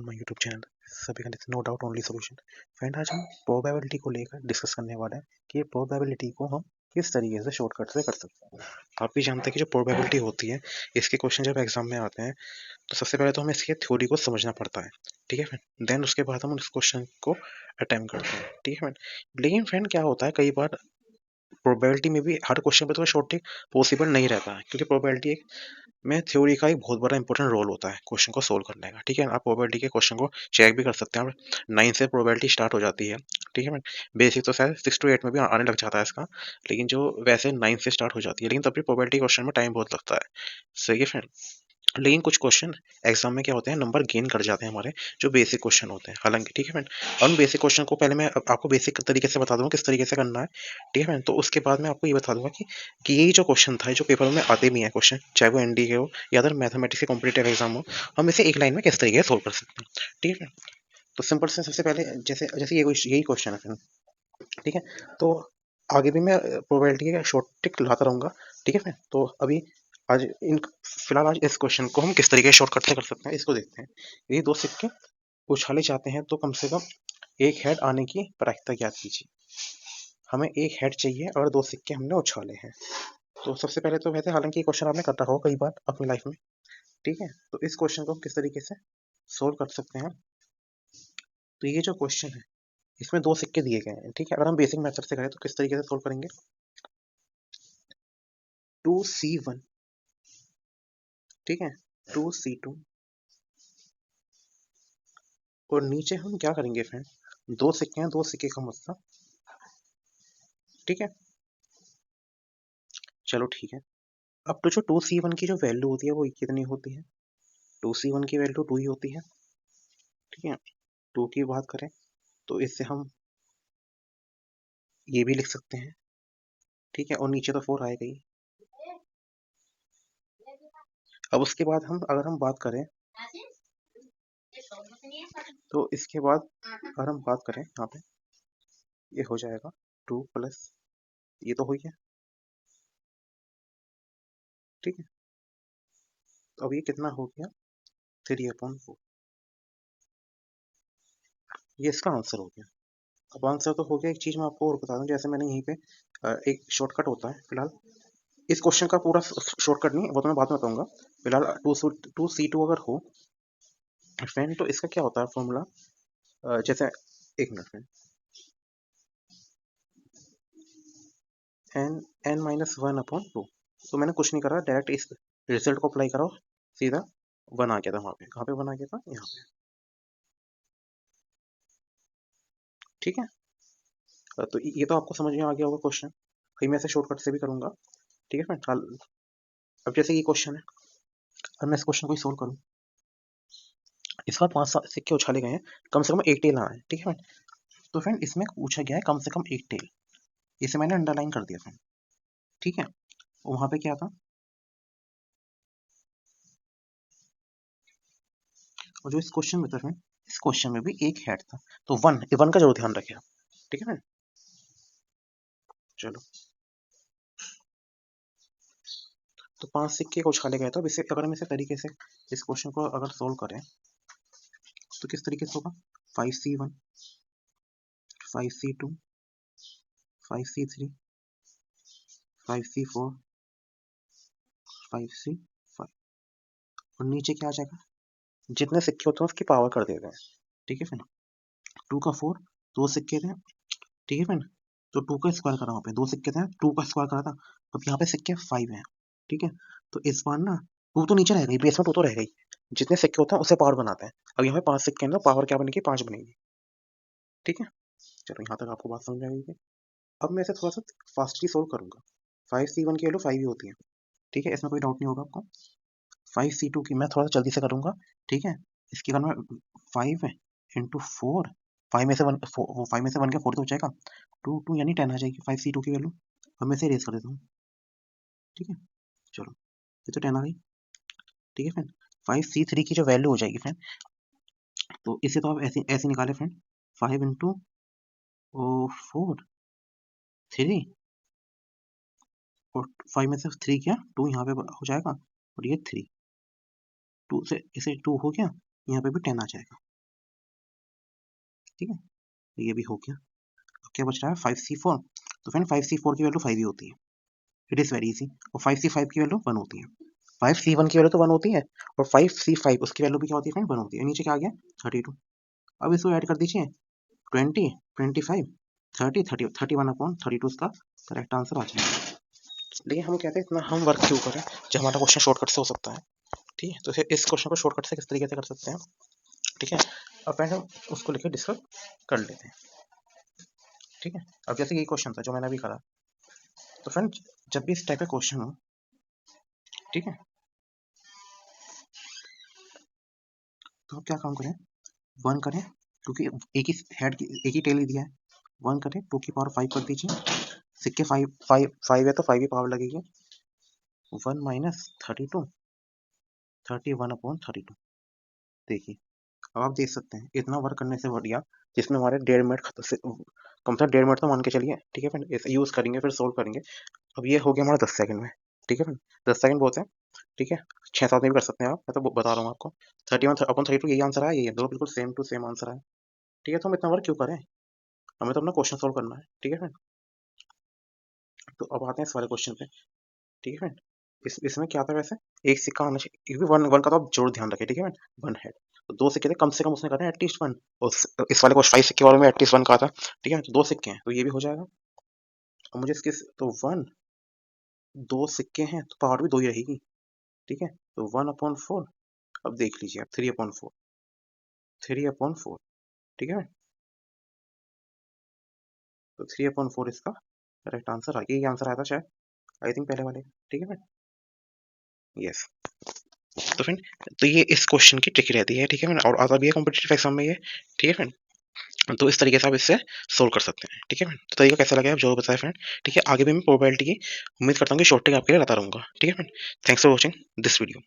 On my YouTube channel सभी का no doubt only solution. Friend, आज हम प्रोबेबिलिटी को लेकर डिस्कस करने वाले हैं कि ये प्रोबेबिलिटी को हम किस तरीके से शॉर्टकट से कर सकते हैं। आप भी जानते हैं कि जो प्रोबेबिलिटी होती है, इसके क्वेश्चन जब एग्जाम में आते हैं तो सबसे पहले तो हमें इसके थ्योरी को समझना पड़ता है। ठीक है फ्रेंड, देन उसके बाद हम उस क्वेश्चन को अटेम्प्ट करते हैं। ठीक है फ्रेंड, लेकिन फ्रेंड क्या होता है, कई बार प्रोबेबिलिटी में भी हर क्वेश्चन पे तो शॉर्ट पॉसिबल नहीं रहता है, क्योंकि प्रोबेबिलिटी में थ्योरी का एक बहुत बड़ा इंपॉर्टेंट रोल होता है क्वेश्चन को सोल्व करने का। ठीक है, आप प्रोबेबिलिटी के क्वेश्चन को चेक भी कर सकते हैं। 9 से प्रोबेबिलिटी स्टार्ट हो जाती है। ठीक है, बेसिक तो शायद 6 to 8 में भी आने लग जाता है इसका, लेकिन जो वैसे 9 से स्टार्ट हो जाती है, लेकिन तब भी प्रोबेबिलिटी क्वेश्चन में टाइम बहुत लगता है। सही है फ्रेंड, लेकिन कुछ क्वेश्चन एग्जाम में क्या होते हैं, नंबर गेन कर जाते हैं हमारे, जो बेसिक क्वेश्चन होते हैं। हालांकि ठीक है फ्रेंड, उन बेसिक क्वेश्चन को पहले मैं आपको बेसिक तरीके से बता दूंगा किस तरीके से करना है। ठीक है फ्रेंड, तो उसके बाद मैं आपको ये बता दूंगा कि यही जो क्वेश्चन था, जो पेपर में आते भी हैं क्वेश्चन, चाहे वो एनडी के हो या अदर मैथमेटिक्स के कॉम्पिटेटिव एग्जाम हो, हम इसे एक लाइन में किस तरीके से सोल्व कर सकते हैं। ठीक है, तो सिंपल से सबसे पहले जैसे जैसे यही क्वेश्चन है फ्रेंड। ठीक है, तो आगे भी मैं प्रोबेबिलिटी के शॉर्ट ट्रिक लाता रहूंगा। ठीक है फ्रेंड, तो अभी आज फिलहाल आज इस क्वेश्चन को हम किस तरीके से शॉर्टकट से कर सकते हैं, इसको देखते हैं। यदि दो सिक्के उछाले जाते हैं तो कम से कम एक हेड आने की प्रायिकता ज्ञात कीजिए। हमें एक हेड चाहिए और दो सिक्के हमने उछाले हैं। तो सबसे पहले तो वैसे हालांकि ये क्वेश्चन आपने कर रखा हो कई बार अपनी लाइफ में। ठीक है, तो इस क्वेश्चन को हम किस तरीके से सोल्व कर सकते हैं। तो ये जो क्वेश्चन है, इसमें दो सिक्के दिए गए हैं। ठीक है, अगर हम बेसिक मेथड से करें तो किस तरीके से सोल्व करेंगे। 2C1, ठीक है, 2C2, और नीचे हम क्या करेंगे फ्रेंड, दो सिक्के हैं, दो सिक्के का मतलब। ठीक है, चलो ठीक है। अब तो जो 2C1 की जो वैल्यू होती है वो कितनी होती है, 2C1 की वैल्यू 2 ही होती है। ठीक है, 2 की बात करें तो इससे हम ये भी लिख सकते हैं। ठीक है, और नीचे तो 4 आएगा ही। अब उसके बाद अगर हम बात करें तो इसके बाद अगर हम बात करें यहाँ पे, ये हो जाएगा 2 प्लस ये तो हो गया। ठीक है, तो अब ये कितना हो गया, 3/4। ये इसका आंसर हो गया। अब आंसर तो हो गया। एक चीज मैं आपको और बता दूं, जैसे मैंने यहीं पे एक शॉर्टकट होता है फिलहाल, इस क्वेश्चन का पूरा शॉर्टकट नहीं, वो तो मैं बाद में बताऊंगा। फिलहाल 2C2 अगर हो फ्रेंड, तो इसका क्या होता है फॉर्मूला, जैसे एक मिनट फ्रेंड, n-1/2। तो मैंने कुछ नहीं करा, डायरेक्ट इस रिजल्ट को अप्लाई करो, सीधा 1 आ गया था। वहां पे कहाँ पे 1 आ गया था, यहाँ पे। ठीक है, तो ये तो आपको समझ में आ गया होगा क्वेश्चन। कहीं मैं ऐसे शॉर्टकट से भी करूंगा। ठीक है फ्रेंड, अब जैसे ये क्वेश्चन है, अब मैं इस क्वेश्चन को सोल्व करूँ, इसका 5 सिक्के उछाले गए हैं, कम से कम एक टेल आना है। ठीक है फ्रेंड, तो फ्रेंड इसमें पूछा गया है कम से कम एक टेल, इसे मैंने अंडरलाइन कर दिया फ्रेंड। ठीक है, वहां पे क्या था, और जो इस क्वेश्चन में था फ्रेंड, इस क्वेश्चन में भी एक हेड था, तो 1 का जरूर ध्यान रखें आप। ठीक है फ्रेंड, चलो, तो 5 सिक्के को उछाले गए। तो अब इसे अगर हम इसे तरीके से इस क्वेश्चन को अगर सोल्व करें तो किस तरीके से होगा, 5C1, 5C2, 5C3, 5C4, 5C5, और नीचे क्या आ जाएगा, जितने सिक्के होते हैं उसकी पावर कर देते हैं। ठीक है फ्रेंड, 2 का 4, दो सिक्के थे। ठीक है फ्रेंड, तो 2 का स्क्वायर करा, वहाँ पे दो सिक्के थे, 2 का स्क्वायर करा था। अब यहाँ पे सिक्के 5 हैं। ठीक है, तो इस बार ना 2 तो नीचे रह गई, बेस में 2 तो रह गई, जितने सिक्के होते हैं उससे पावर बनाते हैं। अब यहाँ पे 5 सिक्के हैं तो पावर क्या बनेगी, 5 बनेगी। ठीक है, चलो यहाँ तक आपको बात समझ आ गई है। अब मैं इसे थोड़ा सा फास्टली सोल्व करूंगा। 5C1 की वैल्यू 5 ही होती है। ठीक है, इसमें कोई डाउट नहीं होगा आपको। 5C2 की मैं थोड़ा सा जल्दी से करूंगा। ठीक है, इसकी अगर मैं 5 इंटू 4, 5 में से 1, वो 5 में से 1 के 4 तो हो जाएगा, 2 यानी 10 आ जाएगी 5C2 की वैल्यू। अब मैं इसे रेस कर देता हूँ। ठीक है, चलो, ये तो 10 आ गई। ठीक है फ्रेंड, 5C3 की जो वैल्यू हो जाएगी फ्रेंड, तो इसे तो आप ऐसे ऐसे निकाले फ्रेंड, 5 इंटू 4, 3, और 5 में से 3 क्या, 2 यहाँ पे हो जाएगा, और ये 3, 2 से इसे 2 हो गया, यहाँ पे भी 10 आ जाएगा। ठीक है, ये भी हो गया। क्या बच रहा है 5C4। तो फ्रेंड 5C4 की वैल्यू 5 ही होती है, इट इज़ वेरी इजी। और 5C5 की वैल्यू 1 होती है। 5C1 की वैल्यू तो 1 होती है, और 5C5 उसकी वैल्यू भी क्या होती है फ्रेंड, 1 होती है। नीचे क्या आ गया 32। अब इसको ऐड कर दीजिए 20, 25, 30, 30, 31/32 उसका करेक्ट आंसर आ जाएगा। लेकिन हम कहते हैं इतना हम वर्क क्यों करें जब हमारा क्वेश्चन शॉर्टकट से हो सकता है। ठीक है, तो फिर इस क्वेश्चन को शॉर्टकट से किस तरीके से कर सकते हैं, ठीक है। अब फ्रेंड हम उसको लेकर डिस्कस कर लेते हैं। ठीक है, अब जैसे ये क्वेश्चन था जो मैंने अभी करा, तो फ्रेंड जब भी इस टाइप का क्वेश्चन हो, ठीक है, तो आप क्या काम करें, 1 करें, क्योंकि एक ही टेल ही दिया है। 1 करें, 2 की पावर 5 कर दीजिए, सिक्के 5 है तो 5 की पावर लगेगी, 1 माइनस 32, 31/32। देखिए, अब आप देख सकते हैं इतना वर्क करने से बढ़िया, जिसमें हमारे 1.5 मिनट खत्म से कम से कम 1.5 मिनट तो मान के चलिए, ठीक है फ्रेंड, इसे यूज़ करेंगे फिर सोल्व करेंगे। अब ये हो गया हमारा 10 सेकंड में, ठीक है फ्रेंड, 10 सेकंड बहुत है, ठीक है। 6-7 में भी कर सकते हैं आप, मैं तो बता रहा हूँ आपको। 31/32 यही आंसर है, यही है, दो बिल्कुल सेम टू सेम आंसर है। ठीक है, तो हम इतना वर्क क्यों करें, हमें तो अपना क्वेश्चन सोल्व करना है, ठीक है फ्रेंड। तो अब आते हैं इस वाले क्वेश्चन पे, ठीक है फ्रेंड। इसमें क्या था वैसे, एक सिक्का आना चाहिए, क्योंकि वन वन का तो आप जरूर ध्यान रखें, ठीक है फ्रेंड, 1 हेड। तो 2 सिक्के थे, कम से कम उसने कहा एटलीस्ट 1, और इस वाले को 5 सिक्के वाले में एटलीस्ट 1 कहा था, ठीक है। तो 2 सिक्के हैं तो ये भी हो जाएगा। और मुझे इसके तो 1, 2 सिक्के हैं तो पावर भी 2 ही रहेगी, ठीक है। तो 1/4, अब देख लीजिए आप 3/4, 3/4, ठीक है। तो 3/4 इसका करेक्ट आंसर आ गया, ये आंसर आया था शायद, आई थिंक पहले वाले, ठीक है फ्रेंड, यस। तो फ्रेंड, तो ये इस क्वेश्चन की ट्रिक रहती है, ठीक है फ्रेंड, और आता भी है कॉम्पिटिटिव एग्जाम में ये, ठीक है फ्रेंड। तो इस तरीके से आप इससे सोल्व कर सकते हैं, ठीक है फ्रेंड। तो तरीका कैसा लगा आप जो बताया फ्रेंड, ठीक है। आगे भी मैं प्रोबेबिलिटी की उम्मीद करता हूँ कि शॉर्ट ट्रिक आपके लिए लाता रहूँगा, ठीक है friend. Thanks for watching this video.